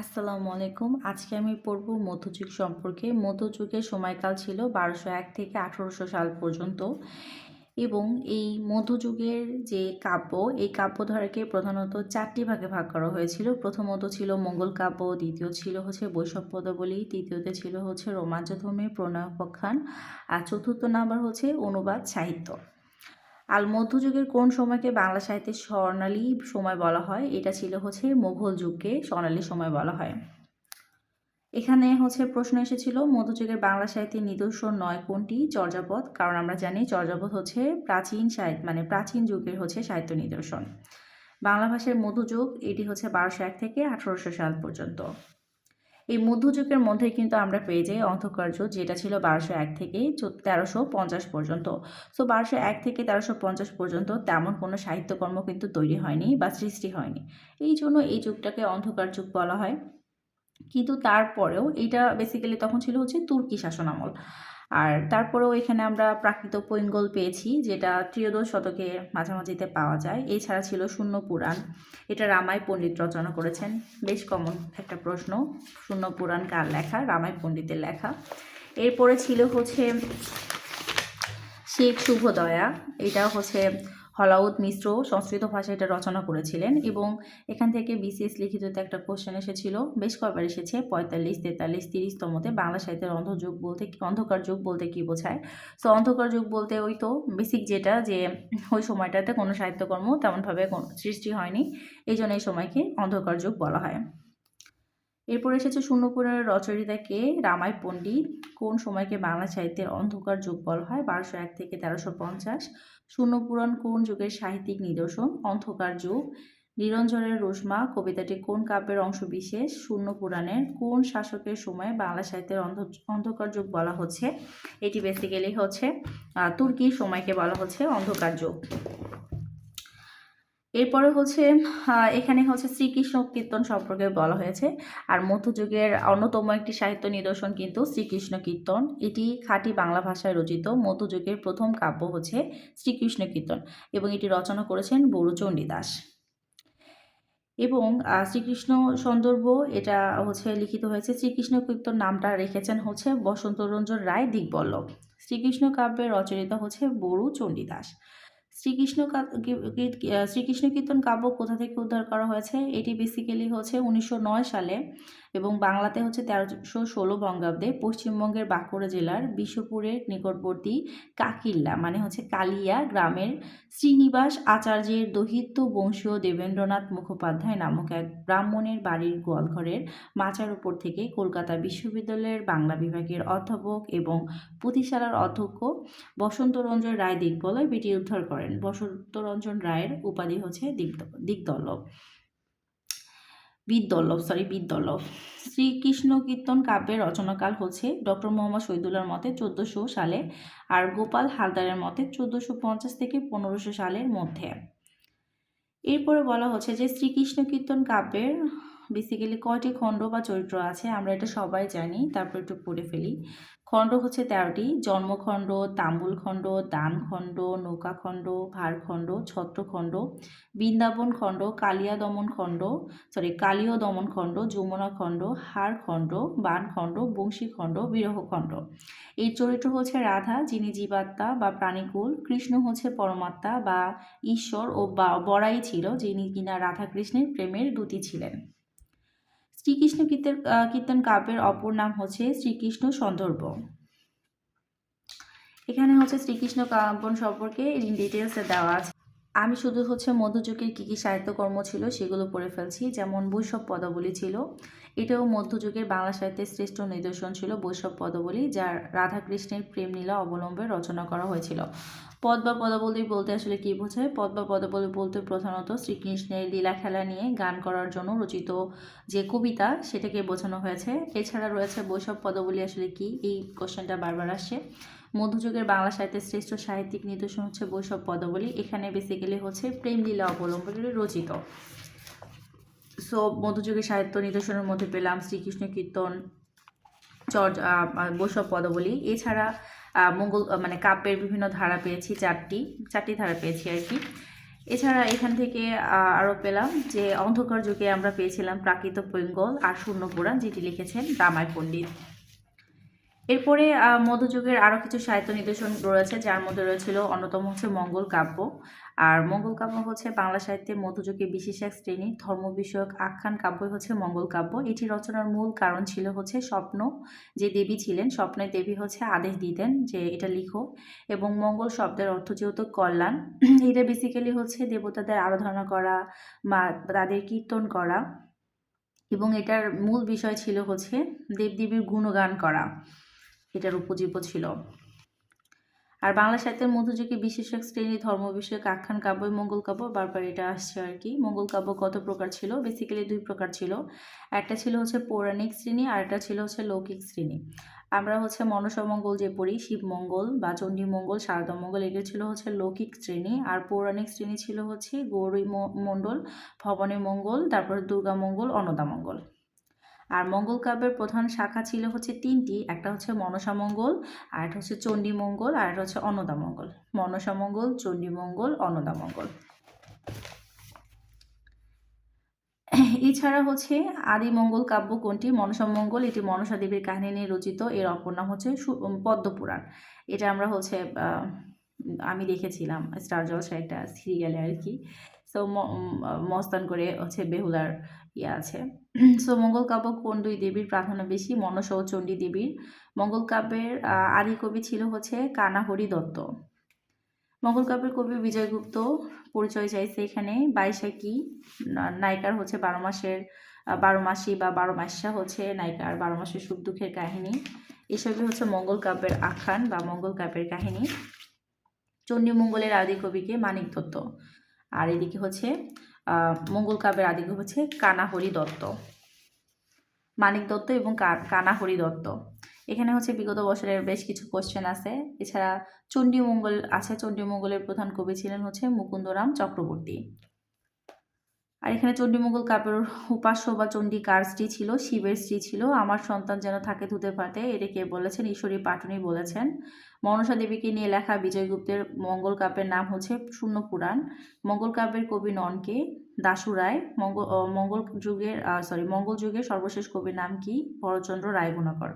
আসসালামু আলাইকুম। আজকে আমি পড়ব মধ্যযুগ সম্পর্কে। মধ্যযুগের সময়কাল ছিল ১২০১ থেকে ১৮০০ সাল পর্যন্ত এবং এই মধ্যযুগের যে কাব্য, এই কাব্যধারাকে প্রধানত ৪টি ভাগে ভাগ করা হয়েছিল। প্রথমত ছিল মঙ্গল কাব্য, দ্বিতীয় ছিল বৈষ্ণব পদাবলী, তৃতীয়তে ছিল রোমাঞ্চধর্মী প্রণয়োপাখ্যান, আর চতুর্থ নাম্বার অনুবাদ সাহিত্য। মধ্যযুগের কোন সময়কে বাংলা সাহিত্যের স্বর্ণালী সময় বলা হয়? এটা ছিল মুঘল যুগকে স্বর্ণালী সময় বলা হয়। এখানে প্রশ্ন এসেছিল মধ্যযুগের বাংলা সাহিত্যের নিদর্শন নয় কোনটি? চর্যাপদ। কারণ আমরা জানি চর্যাপদ প্রাচীন সাহিত্য মানে প্রাচীন যুগের সাহিত্য নিদর্শন। বাংলা ভাষার মধ্যযুগ এটি ১২০১ থেকে ১৮০০ সাল পর্যন্ত। এই মধ্যযুগের মধ্যে কিন্তু আমরা পেয়ে যাই অন্ধকার যুগ, যেটা ছিল ১২০১ থেকে ১৩৫০ পর্যন্ত। সো ১২০১ থেকে ১৩৫০ পর্যন্ত তেমন কোনো সাহিত্যকর্ম কিন্তু তৈরি হয়নি বা সৃষ্টি হয়নি। এই জন্য এই যুগটাকে অন্ধকার যুগ বলা হয়। কিন্তু তারপরেও এটা বেসিক্যালি তখন ছিল তুর্কি শাসনামল। আর তারপরেও এখানে আমরা প্রাকৃত পৈঙ্গল পেয়েছি, যেটা ত্রয়োদশ শতকের মাঝামাঝিতে পাওয়া যায়। এছাড়া ছিল শূন্য পুরাণ, এটা রামাই পণ্ডিত রচনা করেছেন। বেশ কমন একটা প্রশ্ন, শূন্য পুরাণ কার লেখা? রামাই পণ্ডিতের লেখা। এরপরে ছিল শেখ শুভদয়া, এটা হলাউদ মিশ্র সংস্কৃত ভাষায় এটা রচনা করেছিলেন এবং এখান থেকে বিসিএস লিখিততে একটা কোশ্চেন এসেছিল, বেশ কয়েকবার এসেছে, ৪৫, ৪৩, ৩০তমতে বাংলা সাহিত্যের অন্ধকার যুগ বলতে কি বোঝায়? সো অন্ধকার যুগ বলতে ওই তো বেসিক যেটা, যে ওই সময়টাতে কোনো সাহিত্যকর্ম তেমনভাবে সৃষ্টি হয়নি, এই জন্য এই সময়কে অন্ধকার যুগ বলা হয়। এরপর এসেছে শূন্য পুরাণের রচয়িতা কে? রামাই পণ্ডিত। কোন সময়কে বাংলা সাহিত্যের অন্ধকার যুগ বলা হয়? ১২০১ থেকে ১৩৫০। শূন্য পুরাণ কোন যুগের সাহিত্যিক নিদর্শন? অন্ধকার যুগ। নিরঞ্জনের রোসমা কবিতাটি কোন কাব্যের অংশ বিশেষ? শূন্য পুরাণের। কোন শাসকের সময় বাংলা সাহিত্যের অন্ধকার যুগ বলা হচ্ছে? এটি বেসিক্যালি তুর্কির সময়কে বলা হচ্ছে অন্ধকার যুগ। এরপরে এখানে শ্রীকৃষ্ণ কীর্তন সম্পর্কে বলা হয়েছে। আর মধ্যযুগের অন্যতম একটি সাহিত্য নিদর্শন কিন্তু শ্রীকৃষ্ণ কীর্তন। এটি খাঁটি বাংলা ভাষায় রচিত মধ্যযুগের প্রথম কাব্য শ্রীকৃষ্ণ কীর্তন এবং এটি রচনা করেছেন বড়ুচণ্ডী দাস। এবং শ্রীকৃষ্ণ সন্দর্ভ এটা লিখিত হয়েছে। শ্রীকৃষ্ণ কীর্তন নামটা রেখেছেন বসন্তরঞ্জন রায় দিকবল্লভ। শ্রীকৃষ্ণ কাব্যের রচয়িতা বড়ুচণ্ডী দাস। শ্রীকৃষ্ণ কীর্তন কাব্য কোথা থেকে উদ্ধার করা হয়েছে? এটি বেসিক্যালি ১৯০৯ সালে এবং বাংলাতে ১৩১৬ বঙ্গাব্দে পশ্চিমবঙ্গের বাঁকুড়া জেলার বিশ্বপুরের নিকটবর্তী কাকিল্লা মানে কালিয়া গ্রামের শ্রীনিবাস আচার্যের দহিত্য বংশীয় দেবেন্দ্রনাথ মুখোপাধ্যায় নামক এক ব্রাহ্মণের বাড়ির গোয়ালঘরের মাচার উপর থেকে কলকাতা বিশ্ববিদ্যালয়ের বাংলা বিভাগের অধ্যাপক এবং পুঁথিশালার অধ্যক্ষ বসন্তরঞ্জন রায় দিকবল্লভ এটি উদ্ধার করেন। বসন্তরঞ্জন রায়ের উপাধি বিদ্বল্লভ। শ্রীকৃষ্ণ কীর্তন কাব্যের রচনাকাল ডক্টর মোহাম্মদ শহীদুল্লাহর মতে ১৪০০ সালে আর গোপাল হালদারের মতে ১৪৫০ থেকে ১৫০০ সালের মধ্যে। এরপরে বলা যে শ্রীকৃষ্ণ কীর্তন কাব্যের বেসিক্যালি কয়টি খণ্ড বা চরিত্র আছে? আমরা এটা সবাই জানি, তারপর একটু পড়ে ফেলি। খণ্ড ১৩টি: জন্মখণ্ড, তাম্বুলখণ্ড, দানখণ্ড, নৌকাখণ্ড, ভারখণ্ড, ছত্রখণ্ড, বৃন্দাবন খণ্ড, কালীয় দমন খণ্ড, যমুনা খণ্ড, হারখণ্ড, বানখণ্ড, বংশীখণ্ড, বিরহখণ্ড। এই চরিত্র রাধা, যিনি জীবাত্মা বা প্রাণীকুল। কৃষ্ণ পরমাত্মা বা ঈশ্বর ও বড়াই ছিল, যিনি কিনা রাধা কৃষ্ণের প্রেমের দূতী ছিলেন। শ্রীকৃষ্ণ কীর্তন কাব্যের অপর নাম শ্রীকৃষ্ণ সন্দর্ভ। এখানে শ্রীকৃষ্ণ কাব্য সম্পর্কে ইন ডিটেলসে দেওয়া আছে। আমি শুধু মধ্যযুগের কী কী সাহিত্যকর্ম ছিল সেগুলো পড়ে ফেলছি। যেমন বৈষ্ণব পদাবলী ছিল, এটাও মধ্যযুগের বাংলা সাহিত্যের শ্রেষ্ঠ নিদর্শন ছিল বৈষ্ণব পদাবলী, যা রাধাকৃষ্ণের প্রেম লীলা অবলম্বনে রচনা করা হয়েছিল। পদ বা পদাবলী বলতে আসলে কী বোঝায়? পদ বা পদাবলী বলতে প্রধানত শ্রীকৃষ্ণের লীলা খেলা নিয়ে গান করার জন্য রচিত যে কবিতা সেটাকে বোঝানো হয়েছে। এছাড়া রয়েছে বৈষ্ণব পদাবলী আসলে কি, এই কোশ্চেনটা বারবার আসছে। মধ্যযুগের বাংলা সাহিত্যের শ্রেষ্ঠ সাহিত্যিক নিদর্শন বৈষ্ণব পদাবলী। এখানে বেসিক্যালি প্রেম লীলা অবলম্বনে রচিত। সো মধ্যযুগের সাহিত্য নিদর্শনের মধ্যে পেলাম শ্রীকৃষ্ণ কীর্তন, বৈষ্ণব পদাবলী। এছাড়া কাব্যের বিভিন্ন ধারা পেয়েছি, চারটি ধারা পেয়েছি আর কি। এছাড়া এখান থেকে আরও পেলাম যে অন্ধকার যুগে আমরা পেয়েছিলাম প্রাকৃত পিঙ্গল আর শূন্য পুরাণ, যেটি লিখেছেন রামায় পণ্ডিত। এরপরে মধ্যযুগের আরও কিছু সাহিত্য নিদর্শন রয়েছে, যার মধ্যে রয়েছিল অন্যতম হচ্ছে মঙ্গল কাব্য। আর মঙ্গল কাব্য হচ্ছে বাংলা সাহিত্যে মধ্যযুগে বিশেষ এক শ্রেণী ধর্ম বিষয়ক আখ্যান কাব্যই হচ্ছে মঙ্গল কাব্য। এটি রচনার মূল কারণ ছিল হচ্ছে স্বপ্ন। যে দেবী ছিলেন, স্বপ্নের দেবী হচ্ছে আদেশ দিতেন যে এটা লিখো, এবং মঙ্গল শব্দের অর্থ যেহেতু কল্যাণ, এটা বেসিক্যালি হচ্ছে দেবতাদের আরাধনা করা বা তাদের কীর্তন করা, এবং এটার মূল বিষয় ছিল হচ্ছে দেবদেবীর গুণগান করা, এটার উপজীব্য ছিল। আর বাংলা সাহিত্যের মধ্যযুগে বিশেষ এক শ্রেণী ধর্ম বিষয়ক আখ্যান কাব্যই মঙ্গল কাব্য। বারবার এটা আসছে আর কি। মঙ্গল কাব্য কত প্রকার ছিল? বেসিক্যালি দুই প্রকার ছিল। একটা ছিল হচ্ছে পৌরাণিক শ্রেণী, আর একটা ছিল হচ্ছে লৌকিক শ্রেণী। আমরা হচ্ছে মনসামঙ্গল যে পড়ি, শিবমঙ্গল বা চণ্ডীমঙ্গল, শারদামঙ্গল, এগুলো ছিল হচ্ছে লৌকিক শ্রেণী। আর পৌরাণিক শ্রেণী ছিল হচ্ছে গৌরী মণ্ডল, ভবানী মঙ্গল, তারপরে দুর্গা মঙ্গল, অন্নদা মঙ্গল। আর মঙ্গল কাব্যের প্রধান শাখা ছিল হচ্ছে তিনটি। একটা হচ্ছে মনসামঙ্গল, আর একটা হচ্ছে চণ্ডীমঙ্গল, আর একটা হচ্ছে অন্নদামঙ্গল। মনসামঙ্গল, চণ্ডীমঙ্গল, অন্নদামঙ্গল। এছাড়া হচ্ছে আদিমঙ্গল কাব্য কোনটি? মনসামঙ্গল, এটি মনসা দেবীর কাহিনী নিয়ে রচিত। এর অপর নাম হচ্ছে পদ্মপুরাণ। এটা আমরা হচ্ছে আমি দেখেছিলাম স্টার জলসায় একটা সিরিয়ালে আর কি। সো মস্তান করে হচ্ছে বেহুলার ইয়ে আছে। সো মঙ্গল কাব্য কোন দুই দেবীর প্রাধান্য বেশি? মনসা ও চণ্ডী দেবীর। মঙ্গল কাব্যের আদি কবি ছিল হচ্ছে কানাহরি দত্ত। মঙ্গল কাব্যের কবি বিজয়গুপ্ত পরিচয় চাইছে এখানে। বাইশাখী নায়িকার হচ্ছে 12 মাসি বা 12 মাসা হচ্ছে নায়িকার 12 মাসের সুখ দুঃখের কাহিনী। এসবই হচ্ছে মঙ্গল কাব্যের আখ্যান বা মঙ্গল কাব্যের কাহিনী। চণ্ডীমঙ্গলের আদি কবিকে মানিক দত্ত। আর এদিকে হচ্ছে মঙ্গল কাব্যের আদি কবি হচ্ছে কানাহরি দত্ত। মানিক দত্ত এবং কানাহরি দত্ত। এখানে হচ্ছে বিগত বছরের বেশ কিছু কোশ্চেন আছে। এছাড়া চণ্ডীমঙ্গল আছে। চণ্ডীমঙ্গলের প্রধান কবি ছিলেন হচ্ছে মুকুন্দরাম চক্রবর্তী। আর এখানে চণ্ডীমঙ্গল কাব্যের উপাস্য বা চণ্ডী কার স্ত্রী ছিল? শিবের স্ত্রী ছিল। আমার সন্তান যেন থাকে ধুতে পাতে, এটা কে বলেছেন? ঈশ্বরী পাটনি বলেছেন। মনসা দেবীকে নিয়ে লেখা বিজয়গুপ্তের মঙ্গল কাব্যের নাম হচ্ছে শূন্য পুরাণ। মঙ্গল কাব্যের কবি নন কে? দাশু রায়। মঙ্গল যুগের সর্বশেষ কবির নাম কি? ভরতচন্দ্র রায়গুণাকর।